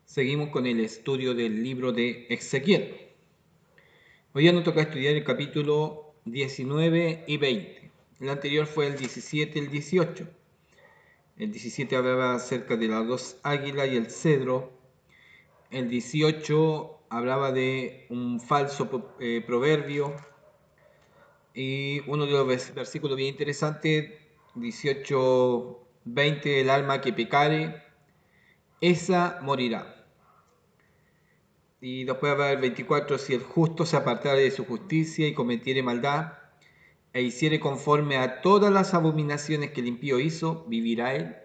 Seguimos con el estudio del libro de Ezequiel. Hoy día nos toca estudiar el capítulo 19 y 20. El anterior fue el 17 y el 18. El 17 hablaba acerca de las dos águilas y el cedro. El 18 hablaba de un falso proverbio. Y uno de los versículos bien interesantes, 18-20, el alma que pecare, esa morirá. Y después va el 24, si el justo se apartare de su justicia y cometiere maldad, e hiciere conforme a todas las abominaciones que el impío hizo, vivirá él.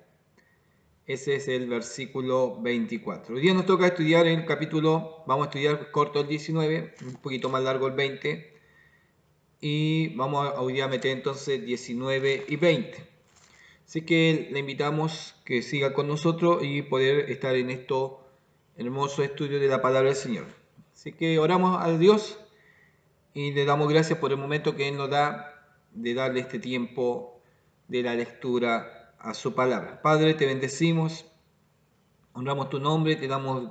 Ese es el versículo 24. Hoy día nos toca estudiar el capítulo, vamos a estudiar corto el 19, un poquito más largo el 20, y vamos a hoy día meter entonces 19 y 20. Así que le invitamos que siga con nosotros y poder estar en esto hermoso estudio de la palabra del Señor. Así que oramos a Dios y le damos gracias por el momento que Él nos da de darle este tiempo de la lectura a su palabra. Padre, te bendecimos, honramos tu nombre, te damos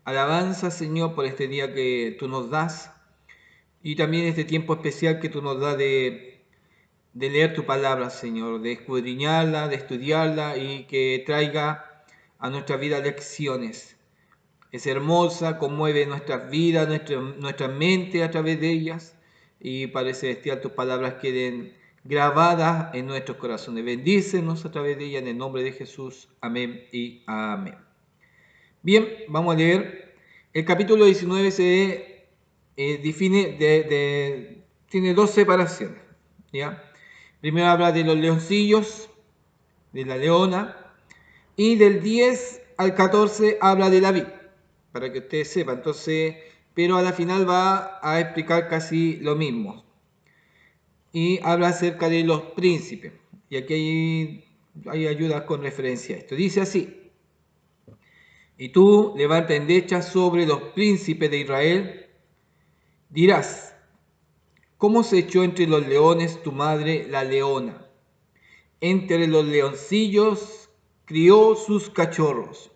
alabanza, Señor, por este día que tú nos das y también este tiempo especial que tú nos das de leer tu palabra, Señor, de escudriñarla, de estudiarla y que traiga a nuestra vida lecciones. Es hermosa, conmueve nuestras vidas, nuestra mente a través de ellas, y Padre Celestial, tus palabras queden grabadas en nuestros corazones. Bendícenos a través de ellas en el nombre de Jesús. Amén y amén. Bien, vamos a leer. El capítulo 19 se define tiene dos separaciones, ¿ya? Primero habla de los leoncillos, de la leona, y del 10 al 14 habla de la vid, para que ustedes sepan. Entonces, pero a la final va a explicar casi lo mismo. Y habla acerca de los príncipes. Y aquí hay ayudas con referencia a esto. Dice así: y tú levanta endecha sobre los príncipes de Israel, dirás, ¿cómo se echó entre los leones tu madre la leona? Entre los leoncillos crió sus cachorros,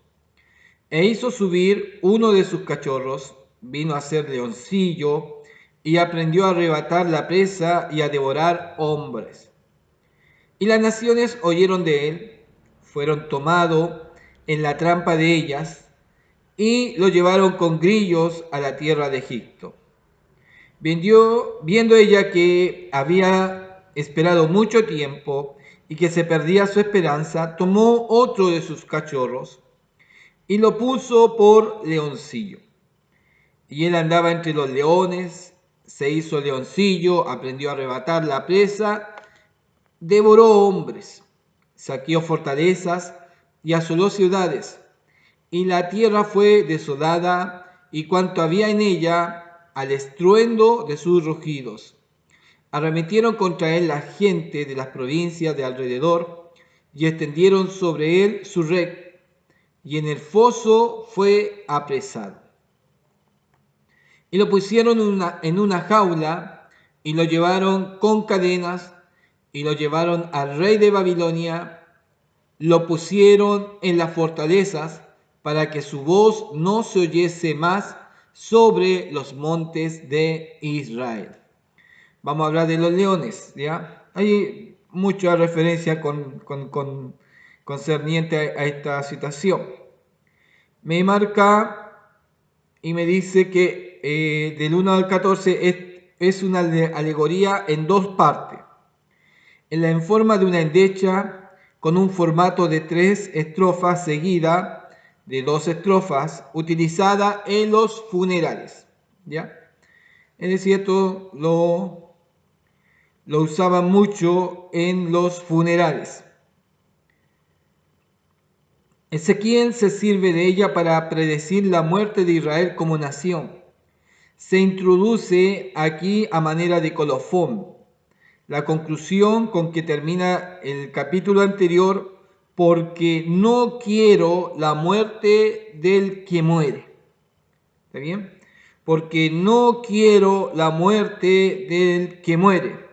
e hizo subir uno de sus cachorros, vino a ser leoncillo, y aprendió a arrebatar la presa y a devorar hombres. Y las naciones oyeron de él, fueron tomados en la trampa de ellas, y lo llevaron con grillos a la tierra de Egipto. Viendo ella que había esperado mucho tiempo y que se perdía su esperanza, tomó otro de sus cachorros y lo puso por leoncillo. Y él andaba entre los leones, se hizo leoncillo, aprendió a arrebatar la presa, devoró hombres, saqueó fortalezas y asoló ciudades. Y la tierra fue desolada y cuanto había en ella al estruendo de sus rugidos. Arremetieron contra él la gente de las provincias de alrededor y extendieron sobre él su red, y en el foso fue apresado. Y lo pusieron en una jaula y lo llevaron con cadenas y lo llevaron al rey de Babilonia, lo pusieron en las fortalezas para que su voz no se oyese más sobre los montes de Israel. Vamos a hablar de los leones, ¿ya? Hay mucha referencia concerniente a esta situación. Me marca y me dice que del 1 al 14 es una alegoría en dos partes. En forma de una endecha con un formato de 3 estrofas seguida de 2 estrofas, utilizada en los funerales, ¿ya? Es decir, esto lo usaban mucho en los funerales. Ezequiel se sirve de ella para predecir la muerte de Israel como nación. Se introduce aquí a manera de colofón la conclusión con que termina el capítulo anterior, porque no quiero la muerte del que muere. ¿Está bien? Porque no quiero la muerte del que muere.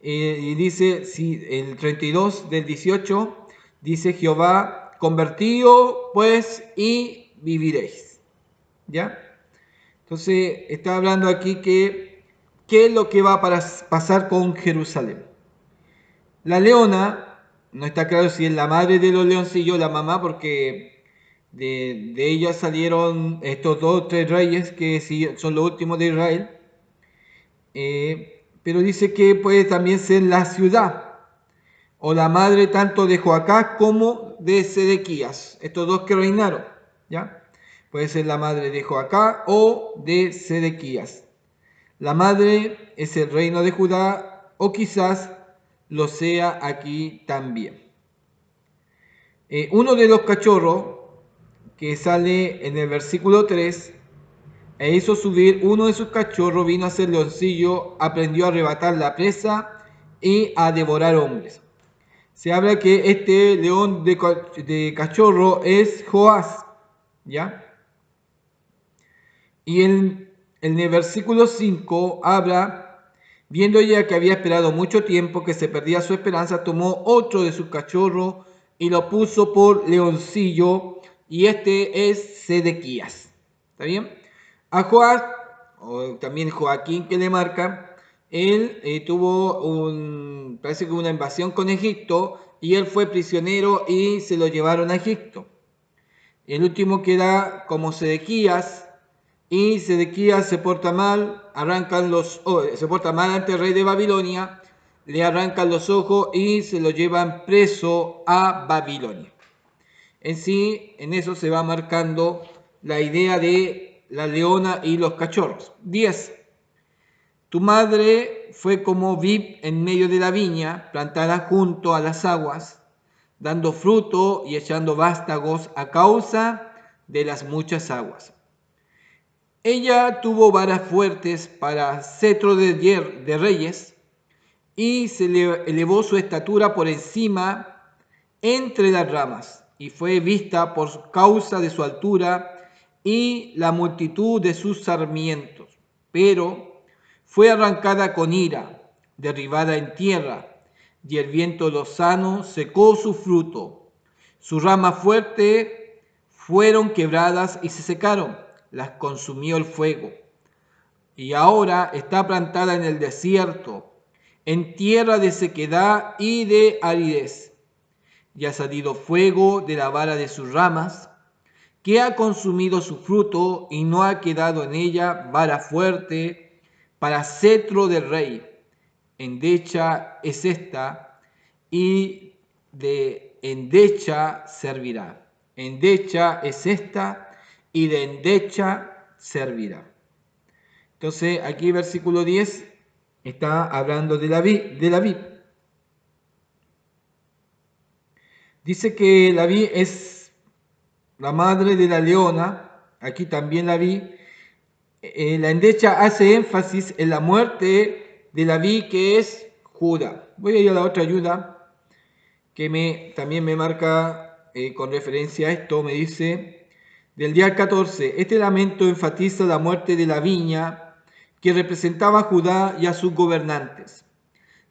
Y dice, si el 32 del 18, dice Jehová, convertíos pues y viviréis. ¿Ya? Entonces está hablando aquí que qué es lo que va a pasar con Jerusalén. La leona, no está claro si es la madre de los leoncillos o la mamá, porque de ella salieron estos dos o tres reyes que son los últimos de Israel. Pero dice que puede también ser la ciudad o la madre tanto de Joacás como de Sedequías, estos dos que reinaron, ¿ya? Puede ser la madre de Joacás o de Sedequías. La madre es el reino de Judá o quizás lo sea aquí también. Uno de los cachorros que sale en el versículo 3, e hizo subir uno de sus cachorros, vino a ser leoncillo, aprendió a arrebatar la presa y a devorar hombres. Se habla que este león de cachorro es Joás, ¿ya? Y en el versículo 5 habla, viendo ella que había esperado mucho tiempo, que se perdía su esperanza, tomó otro de sus cachorros y lo puso por leoncillo, y este es Sedequías. ¿Está bien? A Joás, o también Joaquín que le marca, él tuvo parece que una invasión con Egipto, y él fue prisionero y se lo llevaron a Egipto. El último queda como Sedequías, y Sedequías se porta mal, se porta mal ante el rey de Babilonia, le arrancan los ojos y se lo llevan preso a Babilonia. En sí, en eso se va marcando la idea de la leona y los cachorros. 10. Tu madre fue como vid en medio de la viña, plantada junto a las aguas, dando fruto y echando vástagos a causa de las muchas aguas. Ella tuvo varas fuertes para cetro de reyes, y se elevó su estatura por encima entre las ramas, y fue vista por causa de su altura y la multitud de sus sarmientos. Pero fue arrancada con ira, derribada en tierra, y el viento lozano secó su fruto. Sus ramas fuertes fueron quebradas y se secaron, las consumió el fuego. Y ahora está plantada en el desierto, en tierra de sequedad y de aridez. Y ha salido fuego de la vara de sus ramas, que ha consumido su fruto, y no ha quedado en ella vara fuerte para cetro del rey. Endecha es esta, y de endecha servirá. Endecha es esta, y de endecha servirá. Entonces, aquí versículo 10 está hablando de la vid. Dice que la vid es la madre de la leona. Aquí también la vid. La endecha hace énfasis en la muerte de la vid, que es Judá. Voy a ir a la otra ayuda que también me marca con referencia a esto. Me dice, del día 14, este lamento enfatiza la muerte de la viña que representaba a Judá y a sus gobernantes.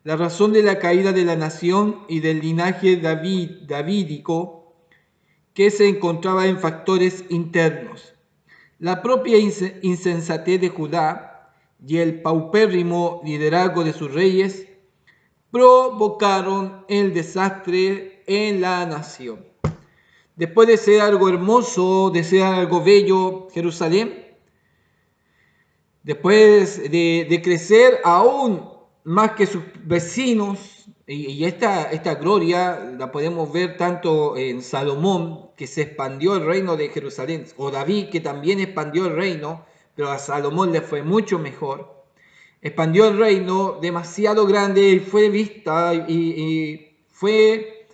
La razón de la caída de la nación y del linaje davídico, que se encontraba en factores internos. La propia insensatez de Judá y el paupérrimo liderazgo de sus reyes provocaron el desastre en la nación. Después de ser algo hermoso, de ser algo bello, Jerusalén, después de crecer aún más que sus vecinos, y esta gloria la podemos ver tanto en Salomón, que se expandió el reino de Jerusalén, o David, que también expandió el reino, pero a Salomón le fue mucho mejor. Expandió el reino demasiado grande y fue vista y fue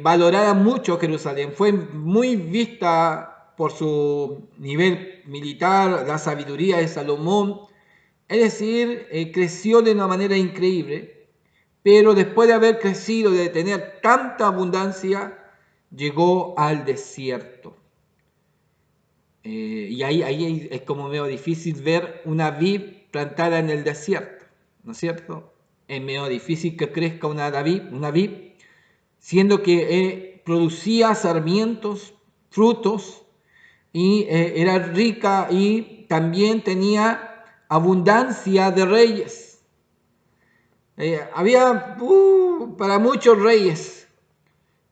valorada mucho Jerusalén, fue muy vista por su nivel militar, la sabiduría de Salomón, es decir, creció de una manera increíble, pero después de haber crecido, de tener tanta abundancia, llegó al desierto. Y ahí es como medio difícil ver una vid plantada en el desierto, ¿no es cierto? Es medio difícil que crezca una vid, siendo que producía sarmientos, frutos, y era rica y también tenía abundancia de reyes. Había para muchos reyes,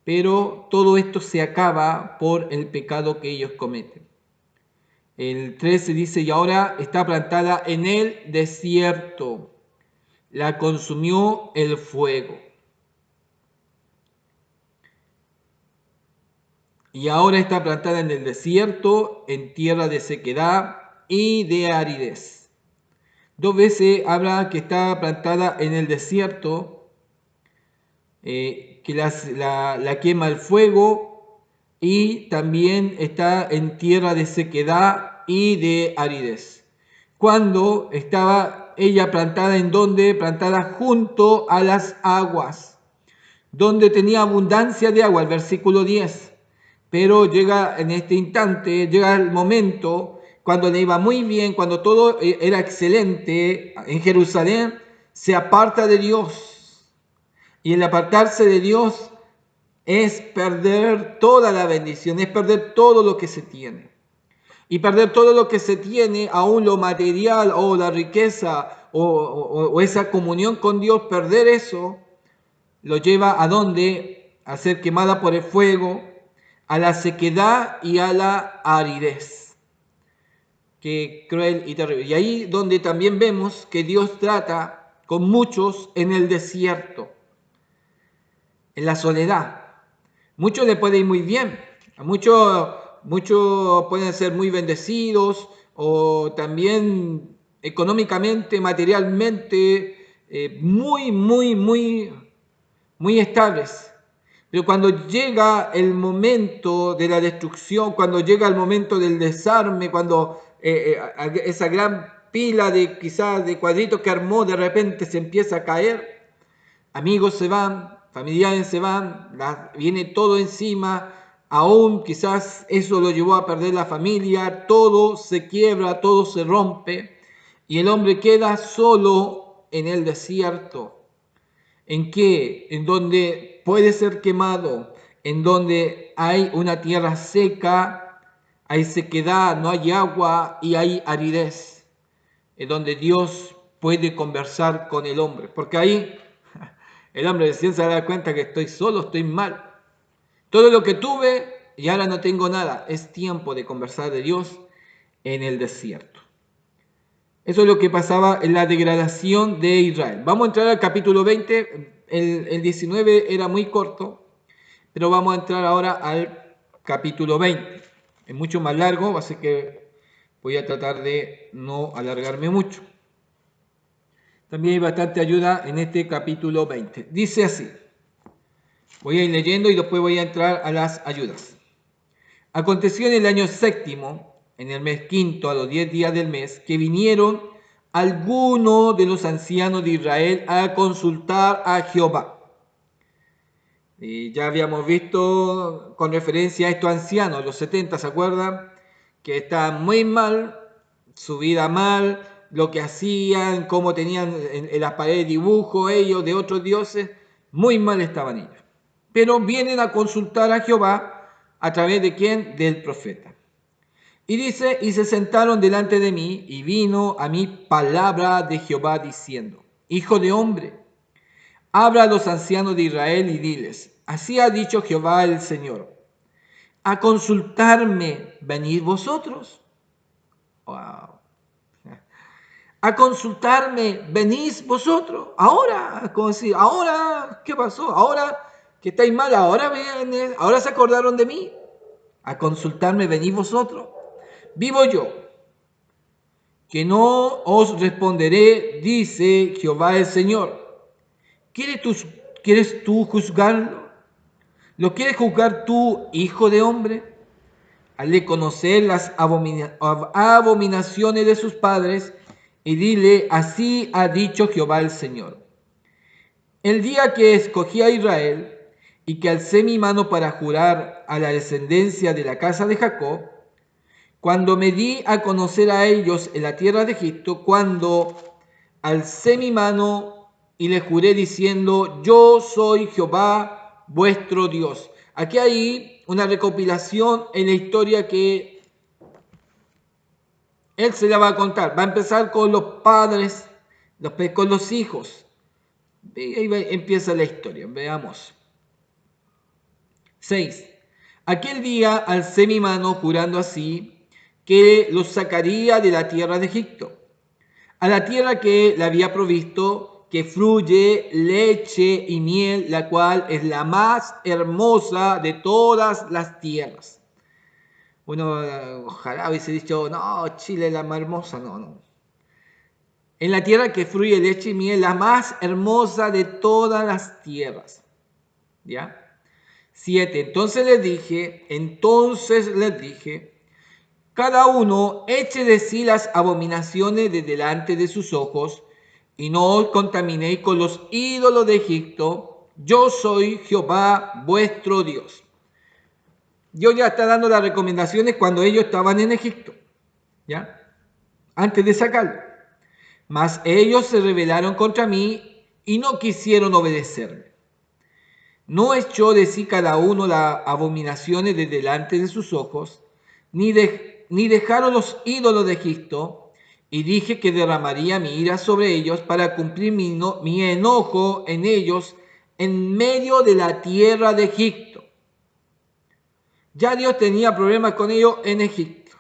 pero todo esto se acaba por el pecado que ellos cometen. El 13 dice, y ahora está plantada en el desierto, la consumió el fuego. Y ahora está plantada en el desierto, en tierra de sequedad y de aridez. 2 veces habla que está plantada en el desierto, que la quema el fuego, y también está en tierra de sequedad y de aridez. Cuando estaba ella plantada, ¿en dónde? Plantada junto a las aguas, donde tenía abundancia de agua, el versículo 10. Pero llega en este instante, llega el momento cuando le iba muy bien, cuando todo era excelente en Jerusalén, se aparta de Dios. Y el apartarse de Dios es perder toda la bendición, es perder todo lo que se tiene. Y perder todo lo que se tiene, aún lo material o la riqueza o esa comunión con Dios, perder eso, lo lleva a dónde? A ser quemada por el fuego, a la sequedad y a la aridez. Qué cruel y terrible. Y ahí donde también vemos que Dios trata con muchos en el desierto, en la soledad. Muchos le puede ir muy bien, a muchos pueden ser muy bendecidos o también económicamente, materialmente, muy estables. Pero cuando llega el momento de la destrucción, cuando llega el momento del desarme, cuando esa gran pila de quizás de cuadritos que armó de repente se empieza a caer, amigos se van, familiares se van, viene todo encima, aún quizás eso lo llevó a perder la familia, todo se quiebra, todo se rompe y el hombre queda solo en el desierto. ¿En qué? En donde puede ser quemado, en donde hay una tierra seca, hay sequedad, no hay agua y hay aridez, en donde Dios puede conversar con el hombre, porque ahí el hombre recién se da cuenta que estoy solo, estoy mal. Todo lo que tuve y ahora no tengo nada. Es tiempo de conversar de Dios en el desierto. Eso es lo que pasaba en la degradación de Israel. Vamos a entrar al capítulo 20. El 19 era muy corto, pero vamos a entrar ahora al capítulo 20. Es mucho más largo, así que voy a tratar de no alargarme mucho. También hay bastante ayuda en este capítulo 20. Dice así. Voy a ir leyendo y después voy a entrar a las ayudas. Aconteció en el año 7º, en el mes 5º, a los 10 días del mes, que vinieron algunos de los ancianos de Israel a consultar a Jehová. Y ya habíamos visto con referencia a estos ancianos, los 70, ¿se acuerdan? Que estaban muy mal, su vida mal, lo que hacían, cómo tenían en las paredes dibujos ellos de otros dioses, muy mal estaban ellos. Pero vienen a consultar a Jehová a través de ¿quién? Del profeta. Y dice, y se sentaron delante de mí, y vino a mí palabra de Jehová diciendo, Hijo de hombre, habla a los ancianos de Israel y diles, así ha dicho Jehová el Señor, a consultarme venid vosotros. Wow. A consultarme venís vosotros. Ahora, como decir, ahora, ¿qué pasó? Ahora que estáis mal, ahora viene, ahora se acordaron de mí. A consultarme venís vosotros. Vivo yo, que no os responderé, dice Jehová el Señor. ¿Quieres tú juzgarlo? ¿Lo quieres juzgar tú, hijo de hombre? Hazle conocer las abominaciones de sus padres y dile, así ha dicho Jehová el Señor. El día que escogí a Israel y que alcé mi mano para jurar a la descendencia de la casa de Jacob, cuando me di a conocer a ellos en la tierra de Egipto, cuando alcé mi mano y les juré diciendo, yo soy Jehová vuestro Dios. Aquí hay una recopilación en la historia que Él se la va a contar. Va a empezar con los padres, después con los hijos. Y ahí empieza la historia. Veamos. 6. Aquel día alcé mi mano jurando así que los sacaría de la tierra de Egipto, a la tierra que le había provisto, que fluye leche y miel, la cual es la más hermosa de todas las tierras. Bueno, ojalá hubiese dicho, no, Chile es la más hermosa, no. En la tierra que fluye leche y miel, la más hermosa de todas las tierras. ¿Ya? 7. Entonces les dije, cada uno eche de sí las abominaciones de delante de sus ojos, y no os contaminéis con los ídolos de Egipto. Yo soy Jehová vuestro Dios. Dios ya está dando las recomendaciones cuando ellos estaban en Egipto, ¿ya? Antes de sacarlo. Mas ellos se rebelaron contra mí y no quisieron obedecerme. No echó de sí cada uno las abominaciones de delante de sus ojos, ni dejaron los ídolos de Egipto, y dije que derramaría mi ira sobre ellos para cumplir mi enojo en ellos en medio de la tierra de Egipto. Ya Dios tenía problemas con ellos en Egipto.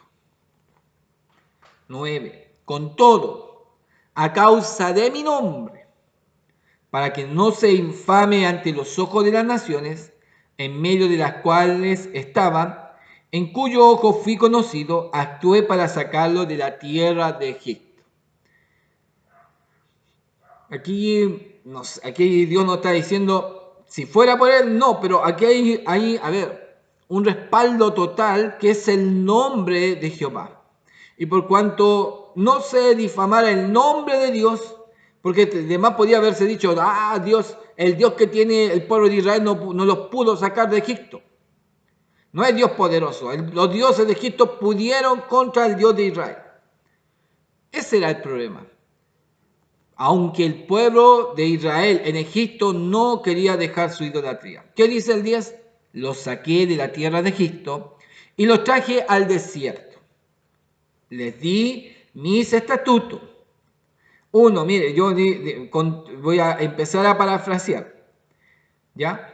9. Con todo, a causa de mi nombre, para que no se infame ante los ojos de las naciones, en medio de las cuales estaban, en cuyo ojo fui conocido, actué para sacarlo de la tierra de Egipto. Aquí Dios nos está diciendo, si fuera por él, no, pero aquí hay, un respaldo total que es el nombre de Jehová. Y por cuanto no se difamara el nombre de Dios, porque además podía haberse dicho, Dios, el Dios que tiene el pueblo de Israel no los pudo sacar de Egipto. No es Dios poderoso. Los dioses de Egipto pudieron contra el Dios de Israel. Ese era el problema. Aunque el pueblo de Israel en Egipto no quería dejar su idolatría. ¿Qué dice el 10? Los saqué de la tierra de Egipto y los traje al desierto. Les di mis estatutos. Uno, mire, yo voy a empezar a parafrasear. ¿Ya?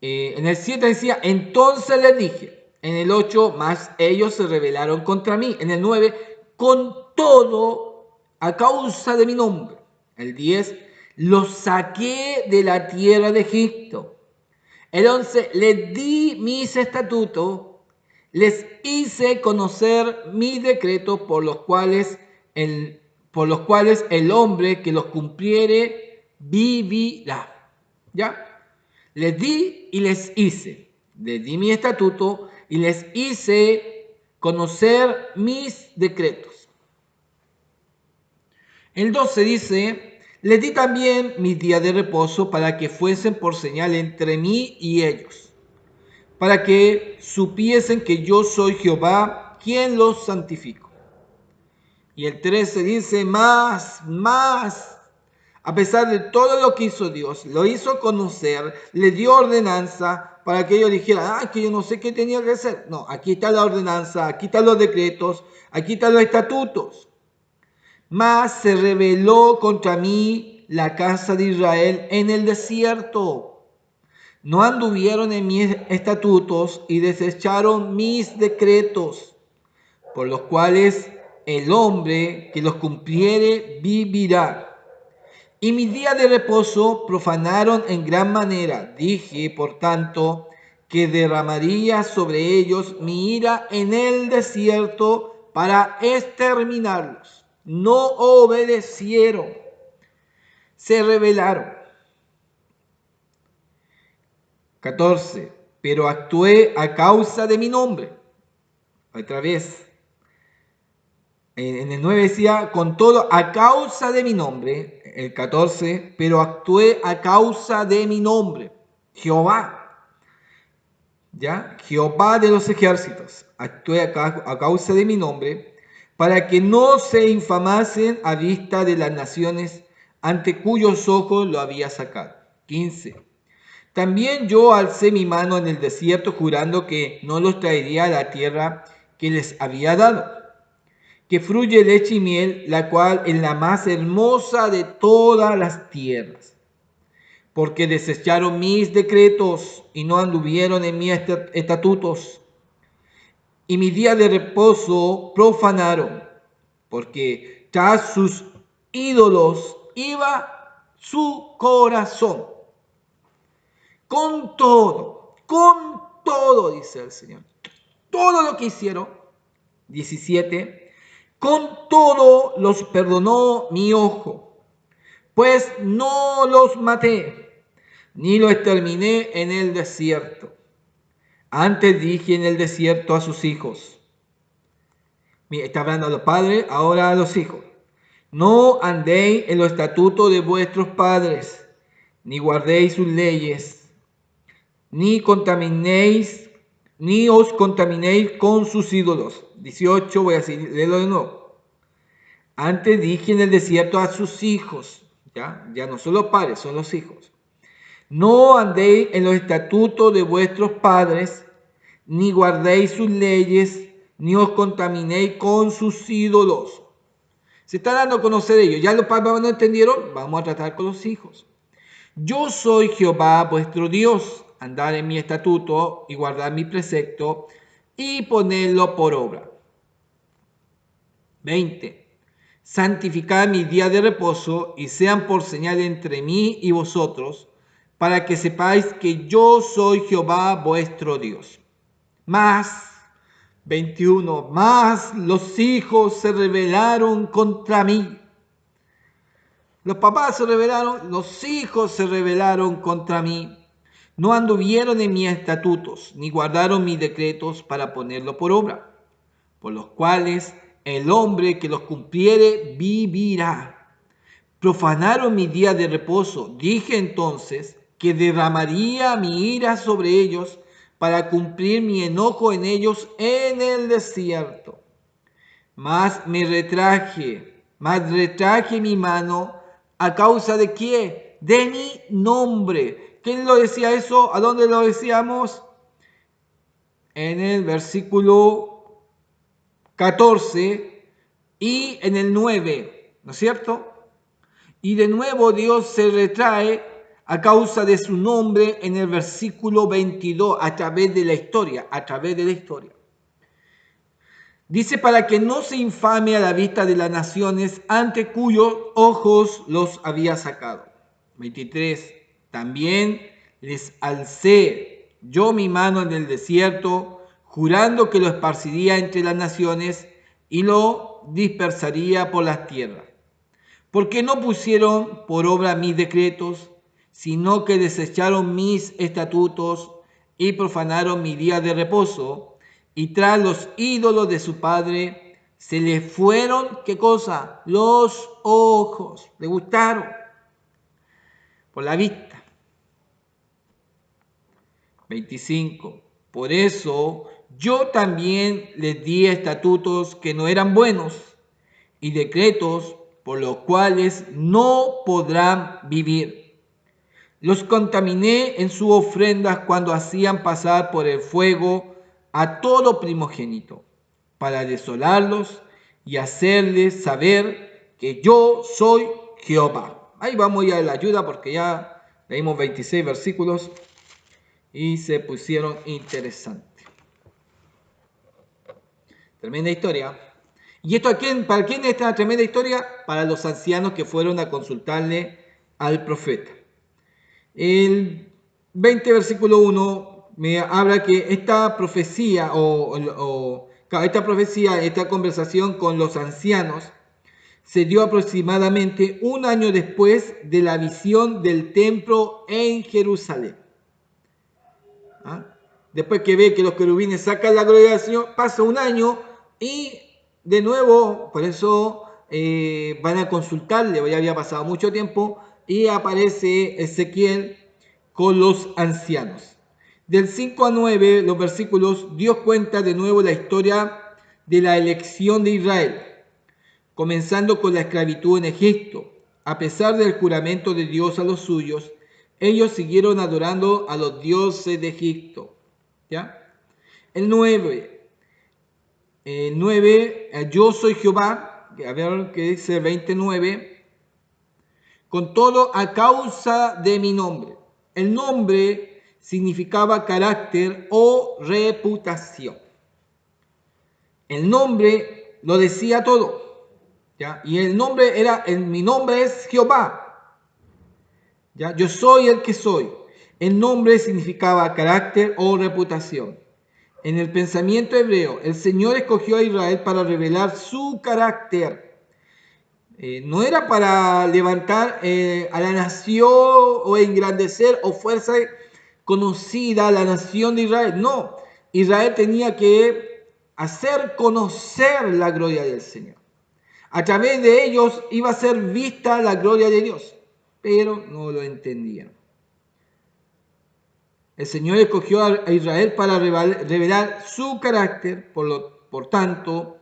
En el 7 decía, entonces les dije. En el 8, más ellos se rebelaron contra mí. En el 9, con todo a causa de mi nombre. El 10, los saqué de la tierra de Egipto. El 11, les di mis estatutos, les hice conocer mis decretos por los cuales el hombre que los cumpliere vivirá. ¿Ya? Les di y les hice. Les di mi estatuto y les hice conocer mis decretos. El 12 dice, les di también mis días de reposo para que fuesen por señal entre mí y ellos, para que supiesen que yo soy Jehová, quien los santifico. Y el 13 dice, más, a pesar de todo lo que hizo Dios, lo hizo conocer, le dio ordenanza para que ellos dijeran, que yo no sé qué tenía que hacer. No, aquí está la ordenanza, aquí están los decretos, aquí están los estatutos. Mas se rebeló contra mí la casa de Israel en el desierto. No anduvieron en mis estatutos y desecharon mis decretos, por los cuales el hombre que los cumpliere vivirá. Y mis días de reposo profanaron en gran manera. Dije, por tanto, que derramaría sobre ellos mi ira en el desierto para exterminarlos. No obedecieron, se rebelaron. 14. Pero actué a causa de mi nombre. Otra vez. En el 9 decía, con todo, a causa de mi nombre. El 14, pero actué a causa de mi nombre. Jehová. ¿Ya? Jehová de los ejércitos. Actué a causa de mi nombre, para que no se infamasen a vista de las naciones ante cuyos ojos lo había sacado. 15. También yo alcé mi mano en el desierto, jurando que no los traería a la tierra que les había dado. que fluye leche y miel, la cual es la más hermosa de todas las tierras. Porque desecharon mis decretos y no anduvieron en mis estatutos, y mi día de reposo profanaron, porque tras sus ídolos iba su corazón. Con todo, dice el Señor, todo lo que hicieron, 17, con todo los perdonó mi ojo, pues no los maté, ni los exterminé en el desierto. Antes dije en el desierto a sus hijos. Mira, está hablando a los padres, ahora a los hijos. No andéis en los estatutos de vuestros padres, ni guardéis sus leyes, ni os contaminéis con sus ídolos. 18, voy a leerlo de nuevo. Antes dije en el desierto a sus hijos, ya no son los padres, son los hijos. No andéis en los estatutos de vuestros padres, ni guardéis sus leyes, ni os contaminéis con sus ídolos. Se está dando a conocer ellos. Ya los padres no entendieron, vamos a tratar con los hijos. Yo soy Jehová vuestro Dios, andar en mi estatuto y guardar mi precepto y ponerlo por obra. 20. Santificad mi día de reposo y sean por señal entre mí y vosotros, para que sepáis que yo soy Jehová vuestro Dios. Más, 21, más los hijos se rebelaron contra mí. Los papás se rebelaron, los hijos se rebelaron contra mí. No anduvieron en mis estatutos, ni guardaron mis decretos para ponerlo por obra, por los cuales el hombre que los cumpliere vivirá. Profanaron mi día de reposo. Dije entonces que derramaría mi ira sobre ellos para cumplir mi enojo en ellos en el desierto. Mas retraje mi mano a causa de ¿qué? De mi nombre. ¿Quién lo decía eso? ¿A dónde lo decíamos? En el versículo 14 y en el 9, ¿no es cierto? Y de nuevo Dios se retrae a causa de su nombre en el versículo 22, a través de la historia. Dice, para que no se infame a la vista de las naciones ante cuyos ojos los había sacado. 23. También les alcé yo mi mano en el desierto, jurando que lo esparciría entre las naciones y lo dispersaría por las tierras. Porque no pusieron por obra mis decretos, sino que desecharon mis estatutos y profanaron mi día de reposo, y tras los ídolos de su padre se les fueron, ¿qué cosa? Los ojos. Le gustaron por la vista. 25. Por eso yo también les di estatutos que no eran buenos y decretos por los cuales no podrán vivir. Los contaminé en sus ofrendas cuando hacían pasar por el fuego a todo primogénito, para desolarlos y hacerles saber que yo soy Jehová. Ahí vamos ya a la ayuda porque ya leímos 26 versículos y se pusieron interesantes. Tremenda historia. ¿Y esto para quién es esta tremenda historia? Para los ancianos que fueron a consultarle al profeta. El 20 versículo 1 me habla que esta profecía esta conversación con los ancianos se dio aproximadamente un año después de la visión del templo en Jerusalén. Después que ve que los querubines sacan la gloria del Señor, pasa un año y de nuevo, por eso van a consultarle, ya había pasado mucho tiempo, y aparece Ezequiel con los ancianos. Del 5 a 9, los versículos, Dios cuenta de nuevo la historia de la elección de Israel, comenzando con la esclavitud en Egipto. A pesar del juramento de Dios a los suyos, ellos siguieron adorando a los dioses de Egipto. ¿Ya? El 9. 9, yo soy Jehová, a ver qué dice 29, con todo a causa de mi nombre. El nombre significaba carácter o reputación. El nombre lo decía todo, ¿ya? Y el nombre era, mi nombre es Jehová, ¿ya? Yo soy el que soy. El nombre significaba carácter o reputación. En el pensamiento hebreo, el Señor escogió a Israel para revelar su carácter. No era para levantar a la nación o engrandecer o fuerza conocida a la nación de Israel. No, Israel tenía que hacer conocer la gloria del Señor. A través de ellos iba a ser vista la gloria de Dios, pero no lo entendían. El Señor escogió a Israel para revelar su carácter, por tanto,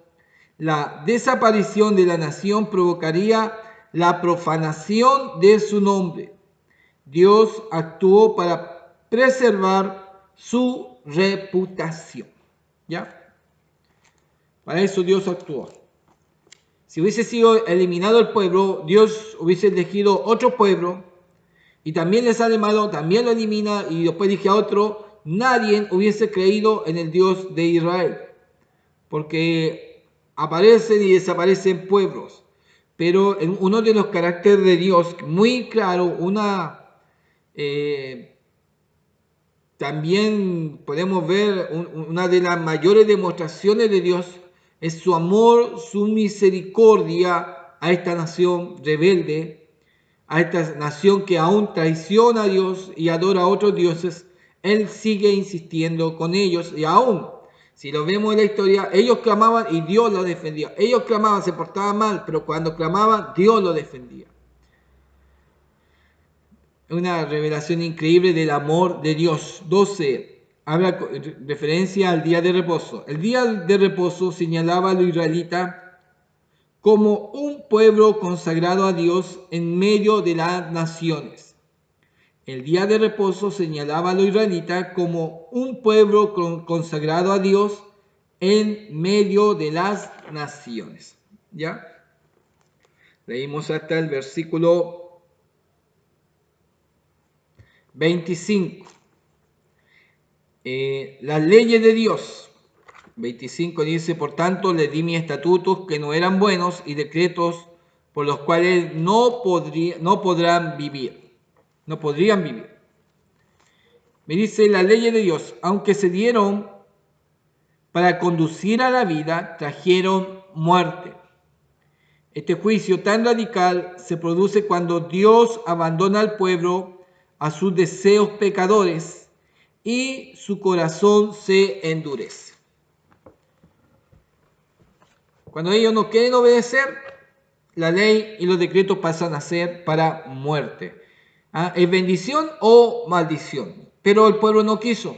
la desaparición de la nación provocaría la profanación de su nombre. Dios actuó para preservar su reputación. ¿Ya? Para eso Dios actuó. Si hubiese sido eliminado el pueblo, Dios hubiese elegido otro pueblo y también le sale malo, también lo elimina y después dije a otro, nadie hubiese creído en el Dios de Israel. Porque aparecen y desaparecen pueblos. Pero en uno de los caracteres de Dios, muy claro, también podemos ver una de las mayores demostraciones de Dios es su amor, su misericordia a esta nación rebelde, a esta nación que aún traiciona a Dios y adora a otros dioses. Él sigue insistiendo con ellos y aún, si lo vemos en la historia, ellos clamaban y Dios los defendía. Ellos clamaban, se portaban mal, pero cuando clamaban, Dios los defendía. Una revelación increíble del amor de Dios. 12. Habla referencia al día de reposo. El día de reposo señalaba a los israelitas como un pueblo consagrado a Dios en medio de las naciones. El día de reposo señalaba a los israelitas como un pueblo consagrado a Dios en medio de las naciones. ¿Ya? Leímos hasta el versículo 25. Las leyes de Dios. 25 dice, por tanto, les di mis estatutos que no eran buenos y decretos por los cuales no podrían vivir. Me dice, las leyes de Dios, aunque se dieron para conducir a la vida, trajeron muerte. Este juicio tan radical se produce cuando Dios abandona al pueblo a sus deseos pecadores y su corazón se endurece. Cuando ellos no quieren obedecer, la ley y los decretos pasan a ser para muerte. ¿Es bendición o maldición? Pero el pueblo no quiso.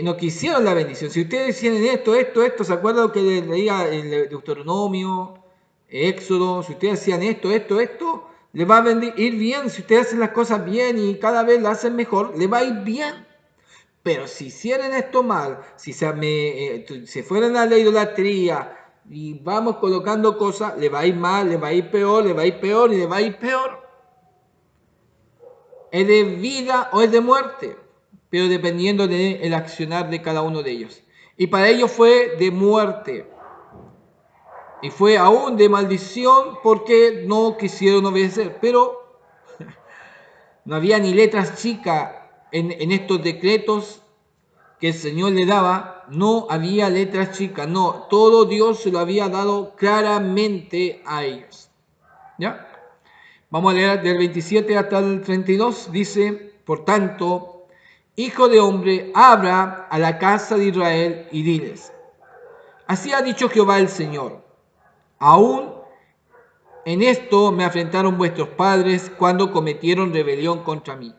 No quisieron la bendición. Si ustedes tienen esto, ¿se acuerdan que les leía el Deuteronomio, Éxodo? Si ustedes hacían esto, les va a ir bien. Si ustedes hacen las cosas bien y cada vez las hacen mejor, les va a ir bien. Pero si hicieran esto mal, si se fueran a la idolatría y vamos colocando cosas, le va a ir mal, le va a ir peor, le va a ir peor y le va a ir peor. ¿Es de vida o es de muerte? Pero dependiendo del accionar de cada uno de ellos. Y para ellos fue de muerte. Y fue aún de maldición porque no quisieron obedecer. Pero no había ni letras chicas en estos decretos que el Señor le daba. No había letras chicas. No, todo Dios se lo había dado claramente a ellos. ¿Ya? Vamos a leer del 27 hasta el 32. Dice, por tanto, hijo de hombre, habla a la casa de Israel y diles, así ha dicho Jehová el Señor, aún en esto me afrentaron vuestros padres cuando cometieron rebelión contra mí.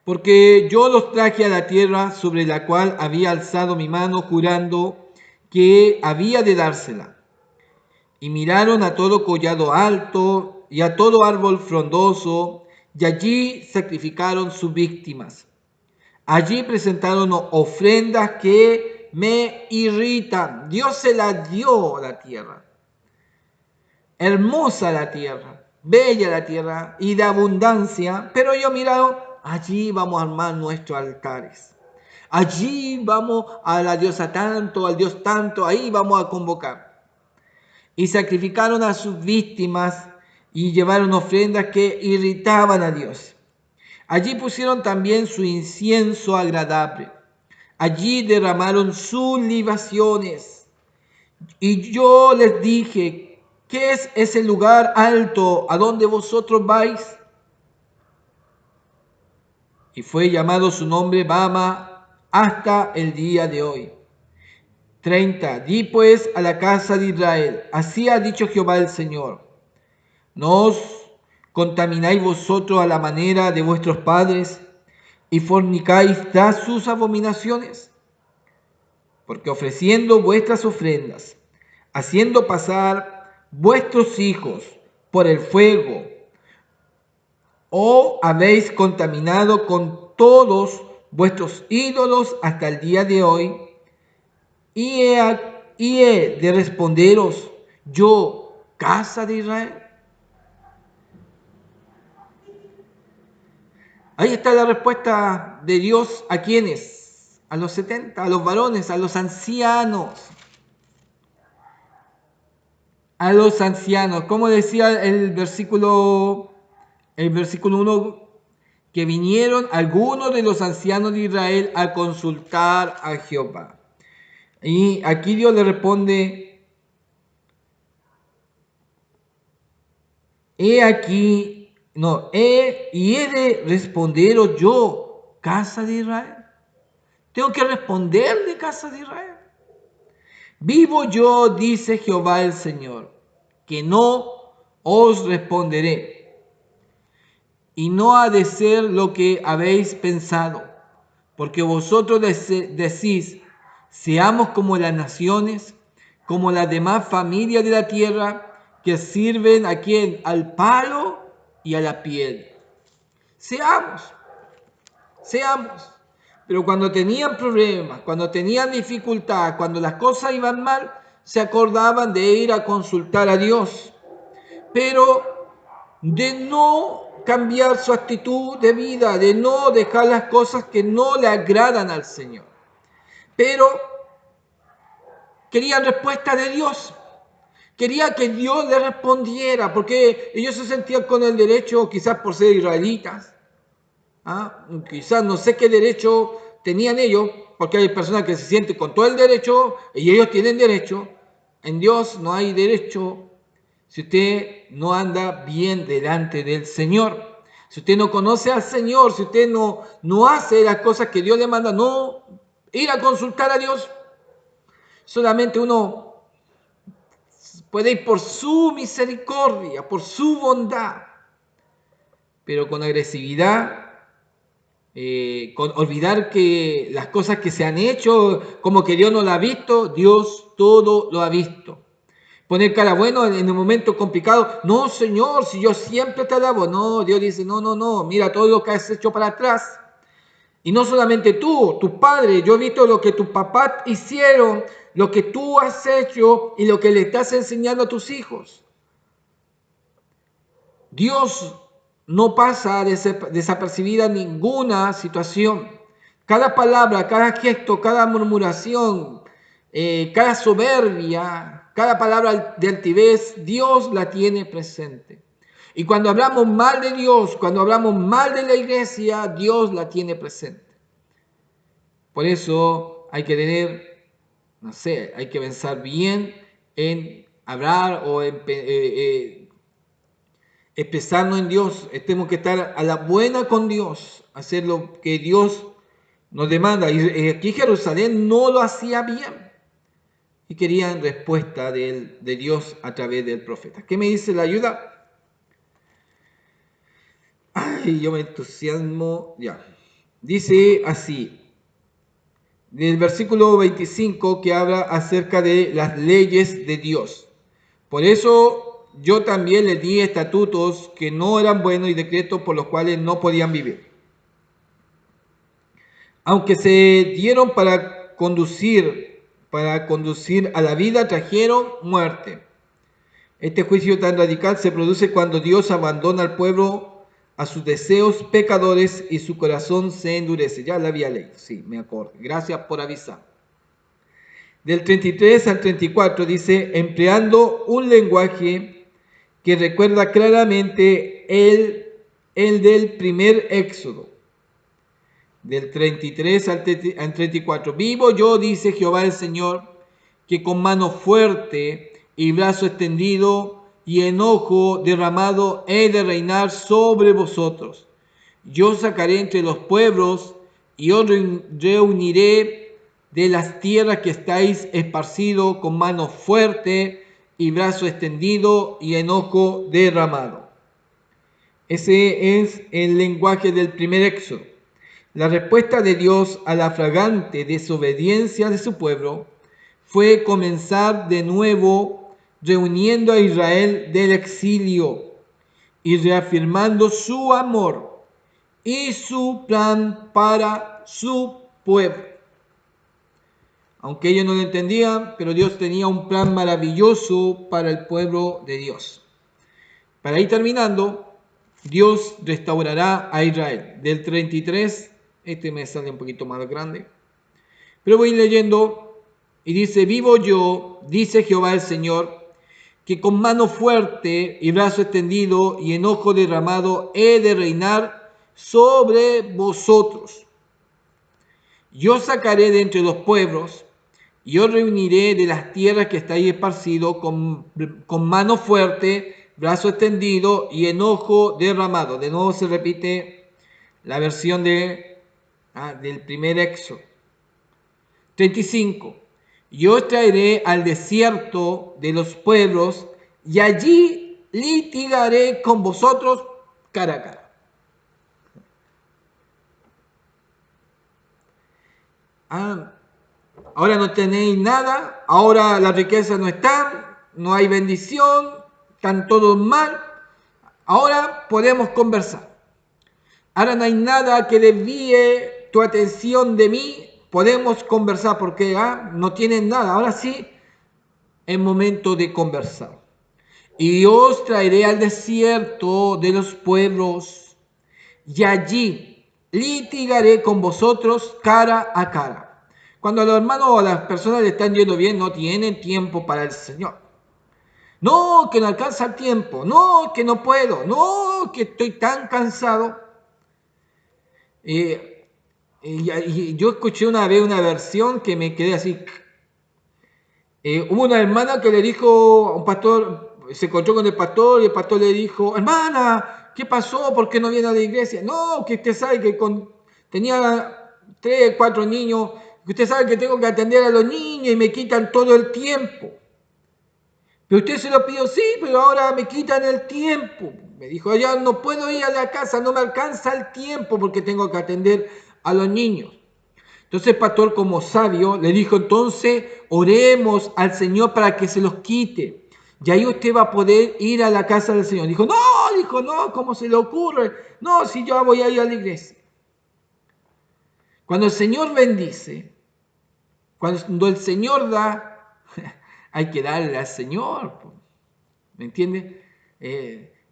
Porque yo los traje a la tierra sobre la cual había alzado mi mano jurando que había de dársela. Y miraron a todo collado alto y a todo árbol frondoso, y allí sacrificaron sus víctimas. Allí presentaron ofrendas que me irritan. Dios se la dio a la tierra. Hermosa la tierra, bella la tierra y de abundancia, pero yo mirado, allí vamos a armar nuestros altares. Allí vamos a la diosa tanto, al dios tanto, ahí vamos a convocar. Y sacrificaron a sus víctimas y llevaron ofrendas que irritaban a Dios. Allí pusieron también su incienso agradable. Allí derramaron sus libaciones. Y yo les dije, ¿qué es ese lugar alto a donde vosotros vais? Y fue llamado su nombre Bama hasta el día de hoy. 30. Di pues a la casa de Israel, así ha dicho Jehová el Señor, no os contamináis vosotros a la manera de vuestros padres y fornicáis tras sus abominaciones, porque ofreciendo vuestras ofrendas, haciendo pasar vuestros hijos por el fuego, os habéis contaminado con todos vuestros ídolos hasta el día de hoy, y he de responderos yo, casa de Israel. Ahí está la respuesta de Dios a quienes, a los 70, a los varones, a los ancianos. A los ancianos, como decía el versículo 1, que vinieron algunos de los ancianos de Israel a consultar a Jehová. Y aquí Dios le responde, he de responderos yo, casa de Israel. Tengo que responderle, casa de Israel. Vivo yo, dice Jehová el Señor, que no os responderé. Y no ha de ser lo que habéis pensado, porque vosotros decís, seamos como las naciones, como las demás familias de la tierra, que sirven a quien, al palo y a la piedra. Seamos. Pero cuando tenían problemas, cuando tenían dificultad, cuando las cosas iban mal, se acordaban de ir a consultar a Dios, pero de no cambiar su actitud de vida, de no dejar las cosas que no le agradan al Señor. Pero querían respuesta de Dios. Quería que Dios le respondiera, porque ellos se sentían con el derecho, quizás por ser israelitas, quizás no sé qué derecho tenían ellos, porque hay personas que se sienten con todo el derecho y ellos tienen derecho. En Dios no hay derecho si usted no anda bien delante del Señor. Si usted no conoce al Señor, si usted no hace las cosas que Dios le manda, no ir a consultar a Dios. Solamente uno puede ir por su misericordia, por su bondad, pero con agresividad, con olvidar que las cosas que se han hecho, como que Dios no lo ha visto, Dios todo lo ha visto. Poner cara bueno en un momento complicado, no Señor, si yo siempre te alabo, no, Dios dice, no, mira todo lo que has hecho para atrás. Y no solamente tú, tus padres, yo he visto lo que tus papás hicieron, lo que tú has hecho y lo que le estás enseñando a tus hijos. Dios no pasa desapercibida ninguna situación. Cada palabra, cada gesto, cada murmuración, cada soberbia, cada palabra de altivez, Dios la tiene presente. Y cuando hablamos mal de Dios, cuando hablamos mal de la iglesia, Dios la tiene presente. Por eso hay que tener, hay que pensar bien en hablar o en expresarnos en Dios. Tenemos que estar a la buena con Dios, hacer lo que Dios nos demanda. Y aquí Jerusalén no lo hacía bien y querían respuesta de Dios a través del profeta. ¿Qué me dice la ayuda? Ay, yo me entusiasmo. Ya. Dice así, del versículo 25, que habla acerca de las leyes de Dios. Por eso yo también les di estatutos que no eran buenos y decretos por los cuales no podían vivir. Aunque se dieron para conducir para conducir a la vida trajeron muerte. Este juicio tan radical se produce cuando Dios abandona al pueblo a sus deseos pecadores y su corazón se endurece. Ya la había leído, sí, me acuerdo. Gracias por avisar. Del 33 al 34 dice, empleando un lenguaje que recuerda claramente el del primer éxodo. Del 33 al 34. Vivo yo, dice Jehová el Señor, que con mano fuerte y brazo extendido y enojo derramado he de reinar sobre vosotros. Yo sacaré entre los pueblos y os reuniré de las tierras que estáis esparcidos con mano fuerte y brazo extendido y enojo derramado. Ese es el lenguaje del primer éxodo. La respuesta de Dios a la flagrante desobediencia de su pueblo fue comenzar de nuevo reuniendo a Israel del exilio y reafirmando su amor y su plan para su pueblo. Aunque ellos no lo entendían, pero Dios tenía un plan maravilloso para el pueblo de Dios. Para ir terminando, Dios restaurará a Israel. Del 33, este me sale un poquito más grande, pero voy leyendo y dice, vivo yo, dice Jehová el Señor, que con mano fuerte y brazo extendido y enojo derramado he de reinar sobre vosotros. Yo sacaré de entre los pueblos y os reuniré de las tierras que estáis esparcidos con mano fuerte, brazo extendido y enojo derramado. De nuevo se repite la versión del primer Éxodo. 35. Yo os traeré al desierto de los pueblos y allí litigaré con vosotros cara a cara. Ahora no tenéis nada, ahora la riqueza no está, no hay bendición, están todos mal. Ahora podemos conversar. Ahora no hay nada que desvíe tu atención de mí, podemos conversar porque no tienen nada. Ahora sí, es momento de conversar. Y os traeré al desierto de los pueblos y allí litigaré con vosotros cara a cara. Cuando a los hermanos o a las personas le están yendo bien, no tienen tiempo para el Señor. No, que no alcanza el tiempo. No, que no puedo. No, que estoy tan cansado. Y yo escuché una vez una versión que me quedé así. Hubo una hermana que le dijo a un pastor, se encontró con el pastor y el pastor le dijo, hermana, ¿qué pasó? ¿Por qué no viene a la iglesia? No, que usted sabe que tenía 3, 4 niños, que usted sabe que tengo que atender a los niños y me quitan todo el tiempo. Pero usted se lo pidió, sí, pero ahora me quitan el tiempo. Me dijo, ya no puedo ir a la casa, no me alcanza el tiempo porque tengo que atender a los niños. Entonces el pastor, como sabio, le dijo, entonces oremos al Señor para que se los quite. Y ahí usted va a poder ir a la casa del Señor. Dijo, no, ¿cómo se le ocurre? No, si yo voy a ir a la iglesia. Cuando el Señor bendice, cuando el Señor da, hay que darle al Señor. ¿Me entiende?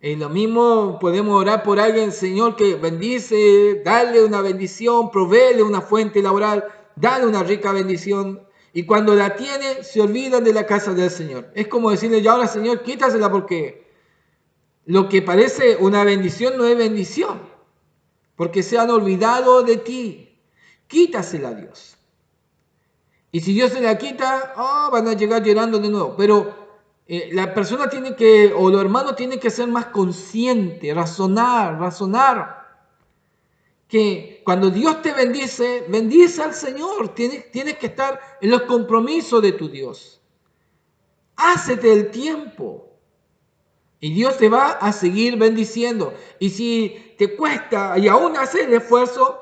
Lo mismo podemos orar por alguien, Señor, que bendice, darle una bendición, proveerle una fuente laboral, darle una rica bendición. Y cuando la tiene, se olvidan de la casa del Señor. Es como decirle, ya ahora, Señor, quítasela porque lo que parece una bendición no es bendición. Porque se han olvidado de ti. Quítasela a Dios. Y si Dios se la quita, van a llegar llorando de nuevo. Pero la persona tiene que, o los hermanos tienen que ser más conscientes, razonar. Que cuando Dios te bendice, bendice al Señor. Tienes que estar en los compromisos de tu Dios. Hácete el tiempo. Y Dios te va a seguir bendiciendo. Y si te cuesta y aún haces el esfuerzo,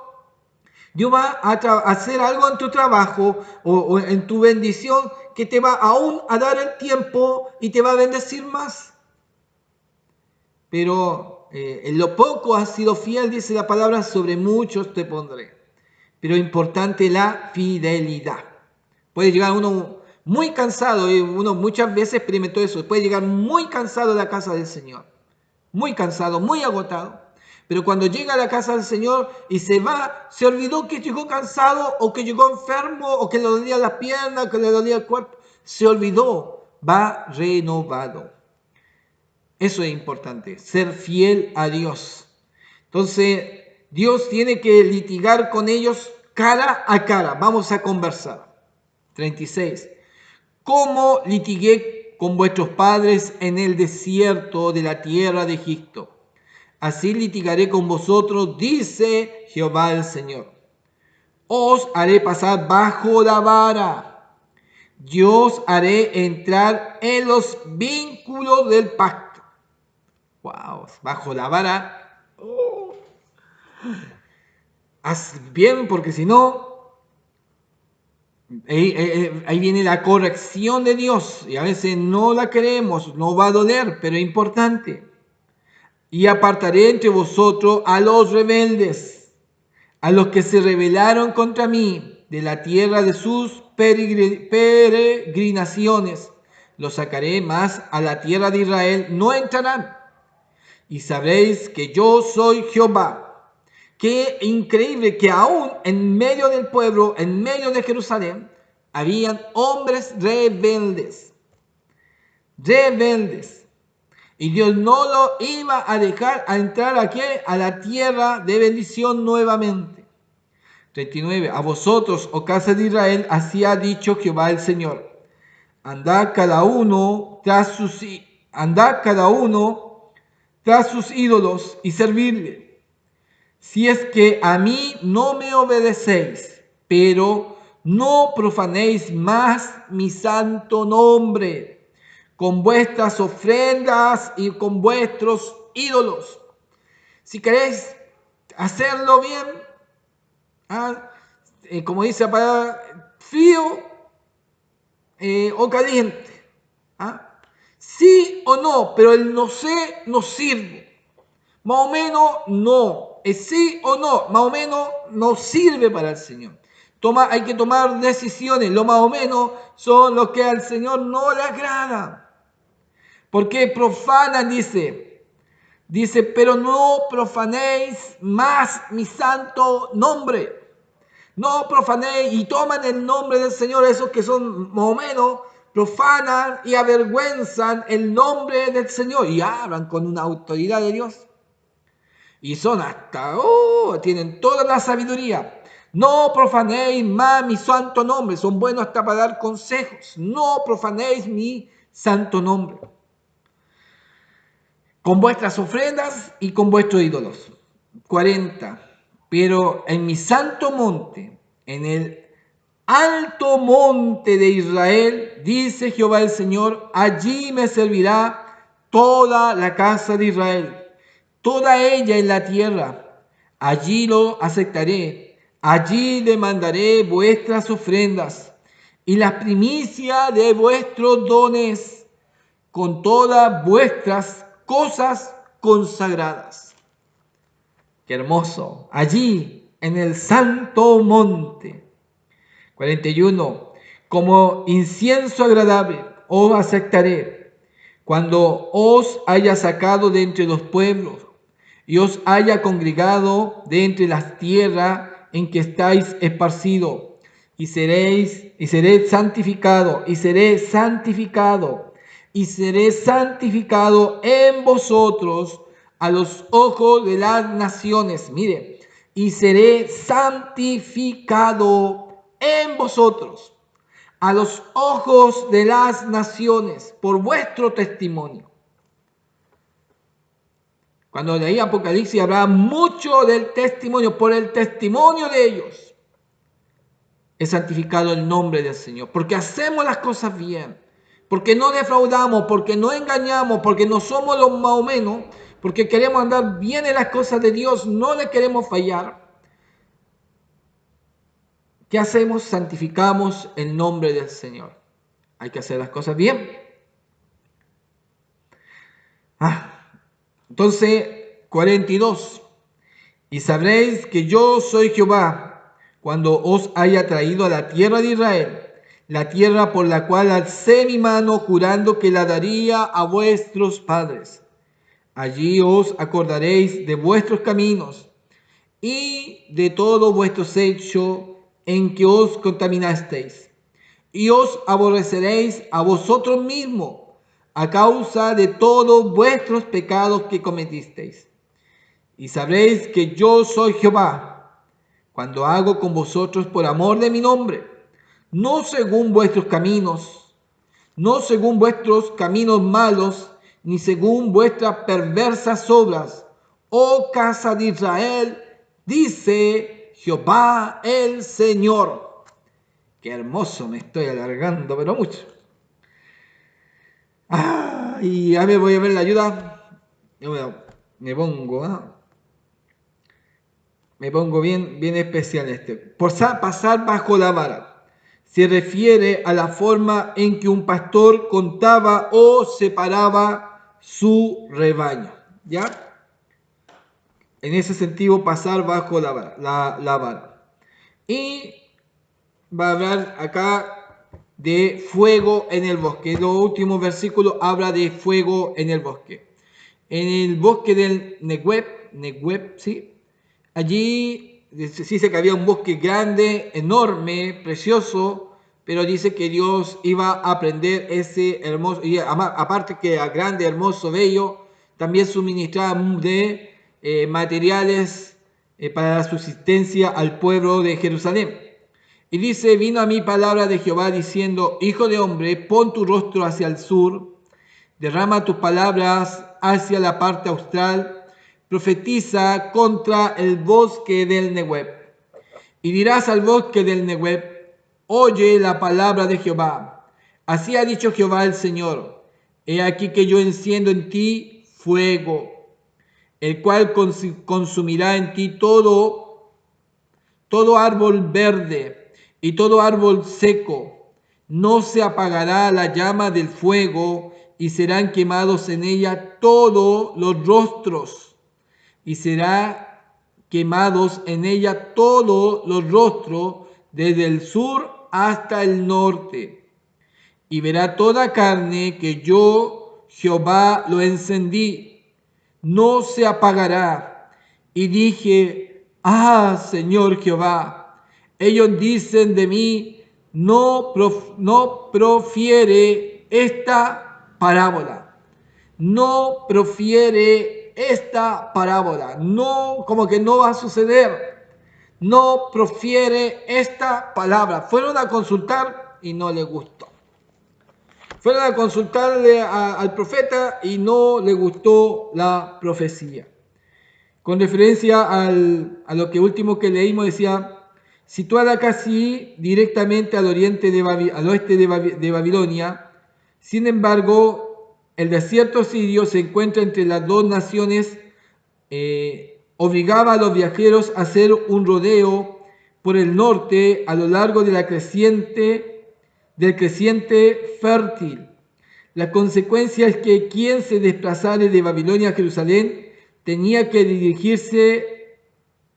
Dios va a hacer algo en tu trabajo o en tu bendición que te va aún a dar el tiempo y te va a bendecir más. Pero en lo poco has sido fiel, dice la palabra, sobre muchos te pondré. Pero importante la fidelidad. Puede llegar uno muy cansado, y uno muchas veces experimentó eso, puede llegar muy cansado a la casa del Señor, muy cansado, muy agotado. Pero cuando llega a la casa del Señor y se va, se olvidó que llegó cansado o que llegó enfermo o que le dolía las piernas, que le dolía el cuerpo. Se olvidó, va renovado. Eso es importante, ser fiel a Dios. Entonces, Dios tiene que litigar con ellos cara a cara. Vamos a conversar. 36. ¿Cómo litigué con vuestros padres en el desierto de la tierra de Egipto? Así litigaré con vosotros, dice Jehová el Señor. Os haré pasar bajo la vara. Yo os haré entrar en los vínculos del pacto. Wow, bajo la vara. Oh. Haz bien, porque si no, ahí viene la corrección de Dios. Y a veces no la queremos, no va a doler, pero es importante. Y apartaré entre vosotros a los rebeldes, a los que se rebelaron contra mí de la tierra de sus peregrinaciones. Los sacaré, más a la tierra de Israel no entrarán. Y sabréis que yo soy Jehová. Qué increíble que aún en medio del pueblo, en medio de Jerusalén, habían hombres rebeldes. Rebeldes. Y Dios no lo iba a dejar a entrar aquí a la tierra de bendición nuevamente. 39. A vosotros, oh casa de Israel, así ha dicho Jehová el Señor. Andad cada uno tras sus ídolos y servirle. Si es que a mí no me obedecéis, pero no profanéis más mi santo nombre con vuestras ofrendas y con vuestros ídolos. Si queréis hacerlo bien, como dice la palabra, frío o caliente. Sí o no, pero el no sé no sirve. Más o menos no. Es sí o no, más o menos no sirve para el Señor. Hay que tomar decisiones. Lo más o menos son los que al Señor no le agradan. Porque profanan, dice, pero no profanéis más mi santo nombre. No profanéis y toman el nombre del Señor, esos que son más o menos, profanan y avergüenzan el nombre del Señor y hablan con una autoridad de Dios. Y son tienen toda la sabiduría. No profanéis más mi santo nombre. Son buenos hasta para dar consejos. No profanéis mi santo nombre. Con vuestras ofrendas y con vuestros ídolos. 40. Pero en mi santo monte, en el alto monte de Israel, dice Jehová el Señor, allí me servirá toda la casa de Israel, toda ella en la tierra. Allí lo aceptaré, allí demandaré vuestras ofrendas y las primicias de vuestros dones con todas vuestras cosas consagradas. Qué hermoso. Allí en el santo monte. 41. Como incienso agradable os aceptaré cuando os haya sacado de entre los pueblos y os haya congregado de entre las tierras en que estáis esparcidos, y seré santificado en vosotros a los ojos de las naciones. Mire, y seré santificado en vosotros a los ojos de las naciones por vuestro testimonio. Cuando leí Apocalipsis hablaba mucho del testimonio, por el testimonio de ellos es santificado el nombre del Señor, porque hacemos las cosas bien, porque no defraudamos, porque no engañamos, porque no somos los más o menos, porque queremos andar bien en las cosas de Dios, no le queremos fallar. ¿Qué hacemos? Santificamos el nombre del Señor. Hay que hacer las cosas bien. Entonces, 42. Y sabréis que yo soy Jehová cuando os haya traído a la tierra de Israel, la tierra por la cual alcé mi mano jurando que la daría a vuestros padres. Allí os acordaréis de vuestros caminos y de todo vuestro hecho en que os contaminasteis, y os aborreceréis a vosotros mismos a causa de todos vuestros pecados que cometisteis. Y sabréis que yo soy Jehová, cuando hago con vosotros por amor de mi nombre, no según vuestros caminos, no según vuestros caminos malos, ni según vuestras perversas obras, oh casa de Israel, dice Jehová el Señor. Qué hermoso, me estoy alargando, pero mucho. Y ya me voy a ver la ayuda. Me pongo bien especial este. Pasar bajo la vara. Se refiere a la forma en que un pastor contaba o separaba su rebaño. ¿Ya? En ese sentido, pasar bajo la vara. Y va a hablar acá de fuego en el bosque. Los últimos versículos habla de fuego en el bosque. En el bosque del Negueb, ¿sí? Allí dice que había un bosque grande, enorme, precioso, pero dice que Dios iba a prender ese hermoso, y aparte que era grande, hermoso, bello, también suministraba de materiales para la subsistencia al pueblo de Jerusalén. Y dice, vino a mí palabra de Jehová diciendo, hijo de hombre, pon tu rostro hacia el sur, derrama tus palabras hacia la parte austral, profetiza contra el bosque del Negueb. Y dirás al bosque del Negueb, oye la palabra de Jehová. Así ha dicho Jehová el Señor, he aquí que yo enciendo en ti fuego, el cual consumirá en ti todo árbol verde y todo árbol seco. No se apagará la llama del fuego, y serán quemados en ella todos los rostros, y será quemados en ella todos los rostros, desde el sur hasta el norte. Y verá toda carne que yo, Jehová, lo encendí, no se apagará. Y dije, Señor Jehová, ellos dicen de mí, no profiere esta parábola. No profiere esta parábola. No, como que no va a suceder. No profiere esta palabra. Fueron a consultar y no les gustó. Fueron a consultarle al profeta y no le gustó la profecía. Con referencia a lo que último que leímos, decía, situada casi directamente al oeste de Babilonia, sin embargo, el desierto sirio se encuentra entre las dos naciones, obligaba a los viajeros a hacer un rodeo por el norte a lo largo de del creciente fértil. La consecuencia es que quien se desplazara de Babilonia a Jerusalén tenía que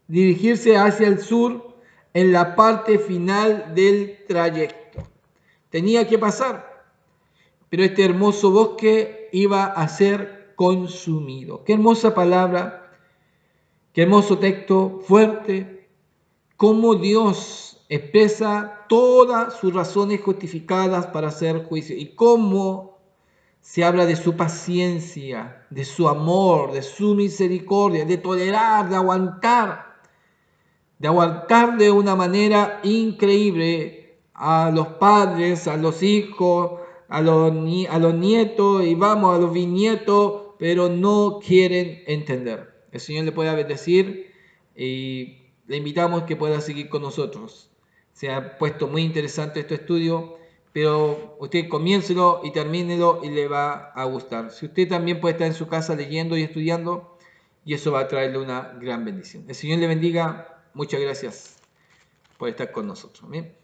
dirigirse hacia el sur en la parte final del trayecto. Tenía que pasar, pero este hermoso bosque iba a ser consumido. Qué hermosa palabra, qué hermoso texto, fuerte, cómo Dios expresa todas sus razones justificadas para hacer juicio y cómo se habla de su paciencia, de su amor, de su misericordia, de tolerar, de aguantar de una manera increíble a los padres, a los hijos, a los nietos y vamos a los bisnietos, pero no quieren entender. El Señor le puede bendecir y le invitamos que pueda seguir con nosotros. Se ha puesto muy interesante este estudio, pero usted comiéncelo y termínelo y le va a gustar. Si usted también puede estar en su casa leyendo y estudiando, y eso va a traerle una gran bendición. El Señor le bendiga. Muchas gracias por estar con nosotros. ¿Bien?